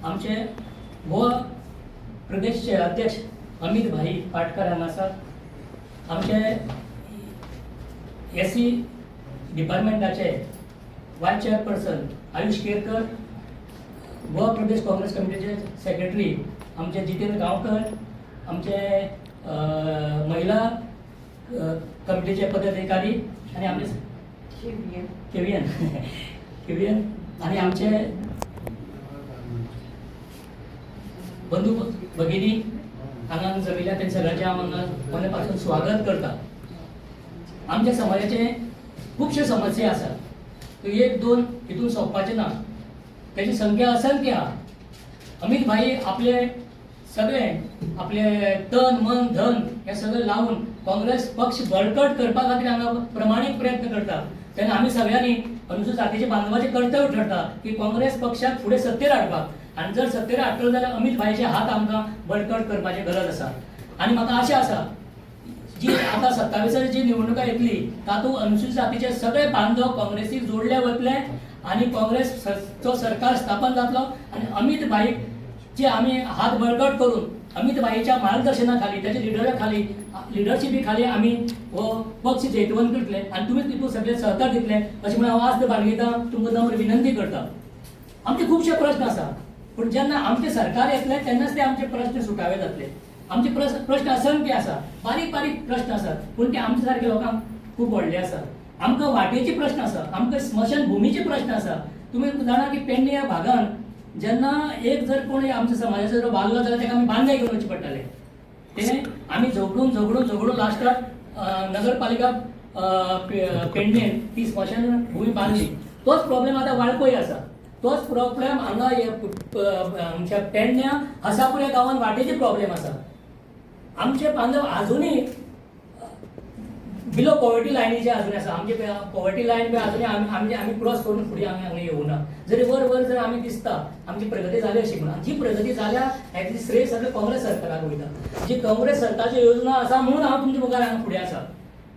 आमचे गोवा प्रदेशचे अध्यक्ष अमित भाई पाटकर हांगा आसात. आमचे एसी डिपार्टमेंटाचे वायस चेअरपर्सन आयुष केरकर, गोवा प्रदेश काँग्रेस कमिटीचे सेक्रेटरी आमचे जितेंद्र गांवकर, आमचे महिला कमिटीचे पदाधिकारी आणि आमचे केवियन आणि आमचे बंधू भगिनी हांगा जमिल्ल्या ते सगळ्यांचे हांव मनापासून स्वागत करता. आमच्या समाजाचे खूबशे समस्या आसा, त्यो एक दोन हितून सोंपपाचें ना, त्याची संख्या असंख्य आहा. अमित भाई आपले सगळे आपले तन मन धन हे सगळं लावून काँग्रेस पक्ष बळकट करपा खातीर हांगा प्रमाणीक प्रयत्न करता. तेन्ना आमी सगळ्यांनी अनुसूचित जातीचे बांधवाचें कर्तव्य ठरता की काँग्रेस पक्षाक फुडें सत्तेर हाडपाक, आणि जर सत्तेर हाडटलो जाल्यार अमित भाईचे हात आमकां बळकट करपाची गरज आसा. आणि म्हाका आशा आसा जी आता 27 जी निवडणुका येतली तातूंत अनुसूचित जातीचे सगळे बांधव काँग्रेसीक जोडले वतले आणि काँग्रेसचो सरकार स्थापन जातलो. आणि अमित भाई जे आमी हात बळकट करून अमित भाईच्या मार्गदर्शनाखाली त्याच्या लिडरशिपी खाली आमी हो पक्ष जैतवंत करतले आणि तुमी तितून सगळे सहकार दितले अशें म्हणून हांव आज बाळगिता, तुमकां नम्र विनंती करता. आमचे खुबशे प्रश्न आसा, पूण जेन्ना आमचे सरकार येतले तेन्नाच ते आमचे प्रश्न सुटावे जातले. आमचे प्रश्न असंख्य आसा, बारीक बारीक प्रश्न आसात, पूण ते आमचे सारके लोकांक खूब व्हडले आसा. आमकां वाटेचे प्रश्न आसा, आमकां स्मशान भुमीचे प्रश्न आसा. तुमी जाणा की पेडणे ह्या भागान जेन्ना एक जर कोण आमच्या समाजाचो जर वारलो जाल्यार ताका आमी बांदाय घेवन वचचे पडटाले. ते आमी झगडून लास्टाक नगरपालिका पेडणेन ती स्मशान भूमी बांदली. तोच प्रॉब्लेम आतां वाळपय आसा. तोच प्रॉब्लेम हांगा आमच्या पेडण्या हसापुऱ्या गांवांत वाटेचे प्रॉब्लेम आसा. आमचे बांधव अजूनही बिलो पॉवर्टी लायनीचे अजून आसा. आमचे पॉवर्टी लायन बी अजूनही आमी क्रॉस करून फुडें हांगा येवना. जरी वर जर आमी दिसता आमची प्रगती जाली अशी म्हणून, जी प्रगती जाल्या हेची श्रेय सगळें काँग्रेस सरकाराक वयता. जी काँग्रेस सरकारच्यो योजना आसा म्हणून हांव तुमच्या मुखार हांगा फुडें आसा.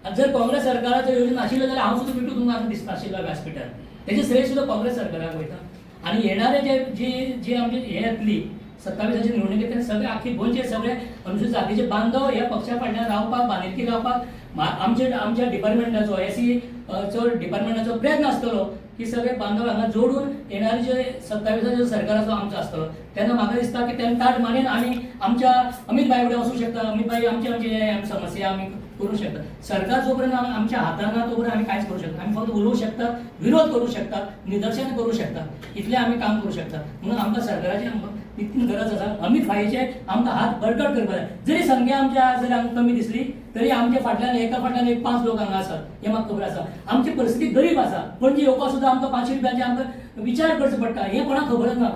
आनी जर काँग्रेस सरकाराच्यो योजना नाशिल्ल्यो जाल्यार हांव सुद्दां पिटू तुमकां दिसता आशिल्लो व्यासपीठार. तेजे श्रेय सुद्दां काँग्रेस सरकाराक वयता. आणि येणारे जे आमची हे येतली 27 निवडणुकेत सगळे आख्खी गोंयचे सगळे अनुसूचित जातीचे बांधव ह्या पक्षा फाटल्यान रावपाक, बांदिलकी रावपाक आमच्या डिपार्टमेंटाचो एसी चो डिपार्टमेंटाचो प्रयत्न आसतलो की सगळे बांधव हांगा जोडून येणारे जे 27 सरकाराचो आमचो आसतलो तेन्ना म्हाका दिसता की तेन्ना ताट मानेन आमी आमच्या अमित भाई कडेन वचूंक शकता. अमित भाई आमचे समस्या आमी करूं शकता. सरकार जो पर्यंत आमच्या हातान ना तो पर्यंत आमी कांयच करूं शकता. आमी फक्त उलोवंक शकतात, विरोध करूं शकतात, निदर्शन करूं शकतात, इतलें आमी काम करूं शकतात. म्हणून आमकां सरकाराची इतली गरज आसा. अमित भाईचे आमकां हात बळकट करपाक जाय. जरी संख्या आमच्या जर आमकां कमी दिसली तरी आमच्या फाटल्यान एका फाटल्यान एक 5 लोक हांगा आसात हें म्हाका खबर आसा. आमची परिस्थिती गरीब आसा, पणजे येवपाक सुद्दां आमकां 500 रुपयांचे आमकां विचार करचो पडटा. हें कोणाक खबरच ना.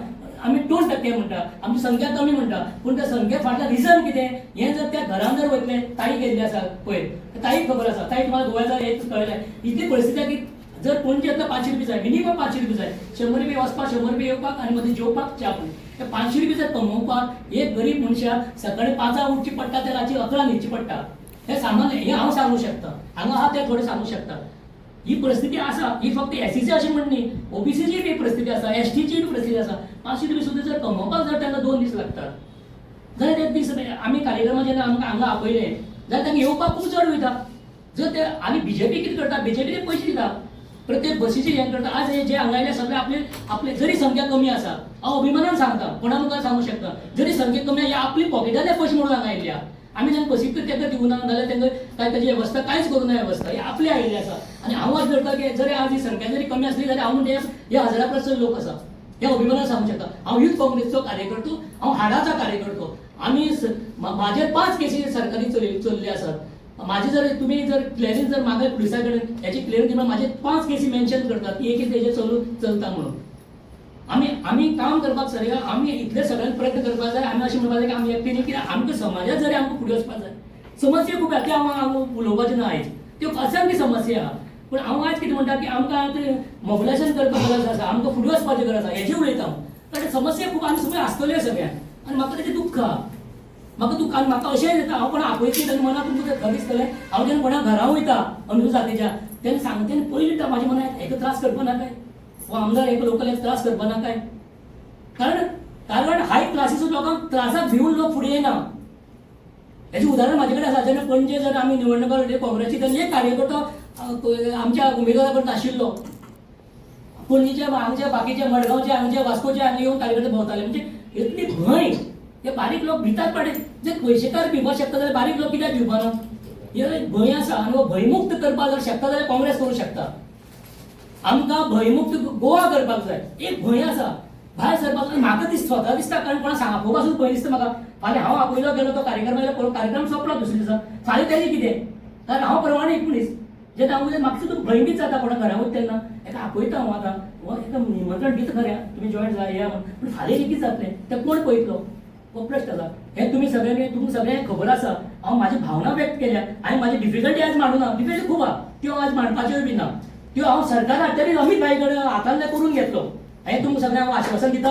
आमी 2% म्हणटा, आमची संख्या कमी म्हणटा, पूण त्या संख्ये फाटल्यान रिजन कितें हें जर त्या घरान जर वयतले ताई गेल्ली आसा पळय, ताईक खबर आसा. ताई तुम्हाला गोव्याचा हेच कळयलें. इतली परिस्थिती आहे की जर पणजे येतलो 500 रुपया जाय, मिनिमम 500 रुपया जाय. 100 रुपया वचपाक, 100 रुपया येवपाक आणि मदीं जेवपाक च्या पूण. ते 500 रुपया जर कमोवपाक एक गरीब मनशाक सकाळी 5 उठची पडटा ते रातची 11 न्हिदची पडटा. हे सामान्य, हे हांव सांगू शकता. हांगा आहा ते थोडे सांगू शकता. ही परिस्थिती आसा. ही फक्त एसीची अशी म्हणणी, ओबीसीची बी परिस्थिती आसा, एसटीची बी परिस्थिती आसा. 500 रुपया सुद्दां जर कमोवपाक जर त्यांना 2 दीस लागतात जाल्यार एक दीस आमी कार्यक्रम जेन्ना आमकां हांगा आपयले जाल्यार तांकां येवपाक खूब चड वयता. जर ते आनी बीजेपी कितें करता, बीजेपी ते पयशे दिता, प्रत्येक बसीचे हें करता. आज हे जे हांगा आयले सगळे आपले जरी संख्या कमी आसा, हांव अभिमानान सांगता, कोणा मुखार सांगू शकता, जरी संख्या कमी आसा, आपली पॉकेटांतले पयशे म्हणून हांगा आयिल्ले आहा. आमी जेन्ना बसीक तांकां दिवना जाल्यार तांकां काय ताची वेवस्था कांयच करूं ना. वेवस्था ही आपली आयिल्ली आसा. आनी हांव आज धरता की जरी आज ही संख्या जरी कमी आसली जाल्यार हांव म्हणजे हे 1000% लोक आसा हे अभिमानान सांगू शकता. हांव युथ काँग्रेसचो कार्यकर्तो, हांव हाडाचा कार्यकर्तो. आमी म्हाजे 5 केसी सरकारी चल्ले आसात. माझे जर तुम्ही जर क्लिअरिंग जर मागे पुलिसा कडेन याची क्लिअरिंग दिल्यार माझे 5 केसी मेन्शन करतात की एक तेजे चलता म्हणून. आमी काम करपाक सर आमी इतले सगळ्यांक प्रयत्न करपाक जाय. आमी अशें म्हणपाक जाय की आमी एकटेनी कित्याक आमकां समाजात जरी आमकां फुडें वचपाक जाय. समस्या खूब आसा त्यो हांव उलोवपाचें ना आयज, त्यो असंख्य समस्या आहा. पूण हांव आयज कितें म्हणटा की आमकां मोबिलायजेशन करपाक गरज आसा, आमकां फुडें वचपाची गरज आसा, हेजेर उलयता हांव. कारण समस्या खूब आनी समज आसतल्यो सगळ्यांक. आनी म्हाका तेजें दुख्ख आहा. म्हाका अशें येता हांव कोणा आपयतली तेन्ना मनाक तुमकां खरें दिसतलें. हांव जेन्ना कोणा घरा वयता अनुसूचित जातीच्या तेन्ना सांगता तेन्ना पयलीं म्हाज्या मनाक हेका त्रास करपा ना काय, हो आमदार एक लोकल त्रास करपा ना काय. कारण कारण हाय क्लासीस लोकांक त्रासाक भिवून लोक फुडें येना. हेचे उदाहरण माझे कडेन आसा. जेन्ना पणजे जर आमी निवडणुका लढले काँग्रेसची, तेन्ना एक कार्यकर्तो आमच्या उमेदवारा कडेन नाशिल्लो. पणजीचे हांगचे बाकीचे मडगांवचे हांगचे वास्कोचे हांगा येवन कार्यकर्ते भोंवताले. म्हणजे इतली भंय. हे बारीक लोक भितात पडे. जे पयशेकार भिवपाक शकता जाल्यार बारीक लोक कित्याक भिवपाना? हे भंय आसा आनी हो भयमुक्त करपाक जर शकता जाल्यार काँग्रेस करूं शकता. आमकां भयमुक्त गोवा करपाक जाय. एक भंय आसा भायर सरपाक. म्हाका स्वता दिसता, कारण कोणा सांगपा पासून भंय दिसता म्हाका. फाल्यां हांव आपयलो गेलो तो कार्यक्रम सोंपलो दुसरे दिसा. फाल्यां तेजें कितें? कारण हांव प्रमाणे एक मनीस. जेन्ना हांव म्हाका सुद्दां भंयबीत जाता कोणा घरा वयता तेन्ना. एका आपयता हांव आतां एका निमंत्रण दिता खरें, तुमी जॉयन जाय या म्हण. पूण फाल्यां कितें जातलें तें कोण पळयतलो? हो प्रश्न आसा. हे तुमी सगळ्यांक खबर आसा. हांव म्हाजी भावना व्यक्त केल्या. हांवें म्हाजी डिफिकल्टी आज मांडूना. डिफिकल्टी खूब आहा, त्यो आज मांडपाच्योय बी ना. त्यो हांव सरकार हाडटरी अमित भाई कडेन हातांतले करून घेतलो. हें तुमकां सगळ्यांक हांव आश्वासन दिता.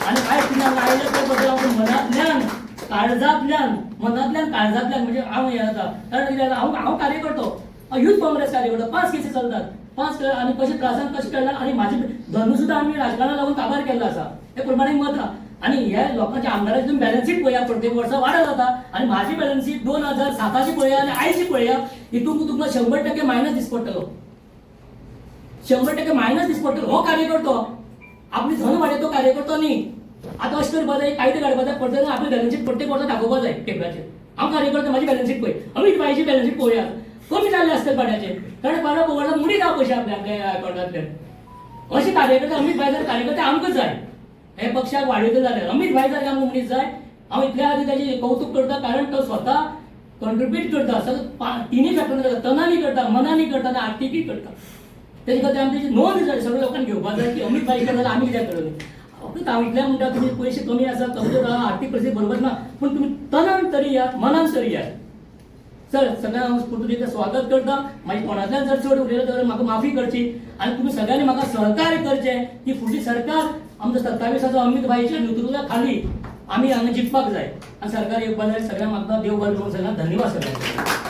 आनी आयज तुमी हांगा आयले त्या बद्दल हांव मनांतल्यान काळजांतल्यान म्हणजे हांव हें जाता. कारण कितें जाता, हांव कार्यकर्तो, युथ काँग्रेस कार्यकर्तो. 5 केसी चलतात. 5 आनी कशें त्रासान कशें केला. आनी म्हाजें धन सुद्दां आमी राजकारणाक लागून काबार केल्लो आसा. हे प्रमाणे मत आहा. आनी ह्या लोकांच्या आमदाराची तुम्ही बॅलन्स शीट पळया, प्रत्येक वर्सा वाडत जाता. आनी म्हाजी बॅलन्स शीट 2007ची पळया आनी आयची पळया. हितून तुमकां 100% मायनस दिस पडटलो. 100% मायनस दिस पडटलो. हो कार्यकर्तो आपली धन वाडयतो कार्यकर्तो न्ही. आतां अशें करपा जाय, कायदे काडपा जाय. परत आपली बॅलन्स शीट प्रत्येक वर्सा दाखोवपा जाय टेबलाचेर. हांव कार्यकर्तो, म्हाजी बॅलन्स शीट पळय. अमित भाईची बॅलन्स शीट पळोवया. कमी जाल्ले आसतले पाड्याचे, कारण बारा वर्सां मुडी जावं पयशे आपल्या अकाउंटांतल्यान. अशे कार्यकर्ते अमित भाई जाल्यार कार्यकर्ते आमकां जाय. हे पक्षाक वाडयतले जाल्यार अमित भाई सारके आमकां मनीस जाय. हांव इतल्या खातीर ताचें कौतुक करता, कारण तो स्वता कॉन्ट्रिब्यूट करता. सगळं तिनूय फॅक्टरी करता. तनांनी करता, मनांनी करता आनी आर्थिकूय करता. तेजे खातीर आमी तेजी नोंद जाय सगळ्या लोकांनी घेवपाक जाय की अमित भाई केलें जाल्यार आमी कित्याक करना. फक्त हांव इतलें म्हणटा, तुमी पयशे कमी आसा, कमजोर आहा, आर्थीक परिस्थिती बरोबर ना, पूण तुमी तनान तरी या, मनान तरी या. सर सगळ्यांक हांव पुर्तुगेज स्वागत करता. मागीर कोणाच्यान जर चड उलयलो जाल्यार म्हाका माफी करची. आनी तुमी सगळ्यांनी म्हाका सहकार्य करचें की फुडली सरकार आमच्या 27 अमित भाईच्या नेतृत्वा खाली आमी हांगा जिखपाक जाय. आनी सरकार येवपाक जाय. सगळ्यांक म्हाका देव बरें करूं. सगळ्यांक धन्यवाद. सगळ्यांक